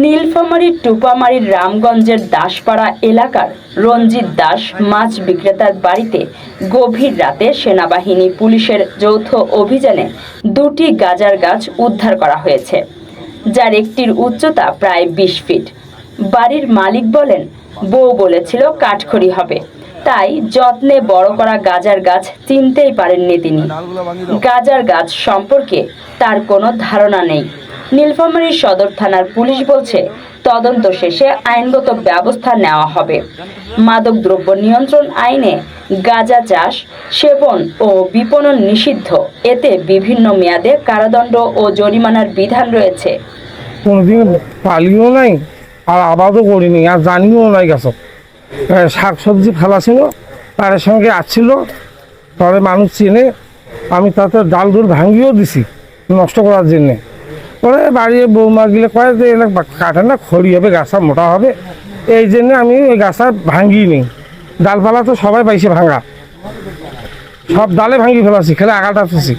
নীলফামারীর টুপামারীর রামগঞ্জের দাসপাড়া এলাকার রঞ্জিত দাস মাছ বিক্রেতার বাড়িতে গভীর রাতে সেনাবাহিনী পুলিশের যৌথ অভিযানে দুটি গাঁজার গাছ উদ্ধার করা হয়েছে, যার একটির উচ্চতা প্রায় 20 ফিট। বাড়ির মালিক বলেন, বউ বলেছিল কাঠখড়ি হবে, তাই যত্নে বড় করা গাঁজার গাছ চিনতেই পারেননি তিনি। গাঁজার গাছ সম্পর্কে তার কোনো ধারণা নেই। নীলফামারী সদর থানার পুলিশ বলছে, তদন্ত শেষে আইনগত ব্যবস্থা নেওয়া হবে। মাদকদ্রব্য নিয়ন্ত্রণ আইনে গাঁজা চাষ, সেবন ও বিপণন নিষিদ্ধ। এতে বিভিন্ন মেয়াদে কারাদণ্ড ও জরিমানার বিধান রয়েছে। কোনোদিন পালিও নাই আর আবাদও করিনি আর জানিও নাই গাছ। শাকসবজি ফেলা ছিল, তার সঙ্গে আসছিল, তবে মানুষ চেনে। আমি তাতে ডাল দূর ভাঙিয়েও দিছি নষ্ট করার জন্যে। পরে বাড়ির বৌমা গিলে কয়ে যে কাঠে না খড়ি হবে, গাছা মোটা হবে, এই জন্যে আমি ওই গাছা ভাঙিয়ে নিই। ডালপালা তো সবাই পাইছে ভাঙা, সব ডালে ভাঙি ফেলাছি, খেলে আগাটা ফেছি।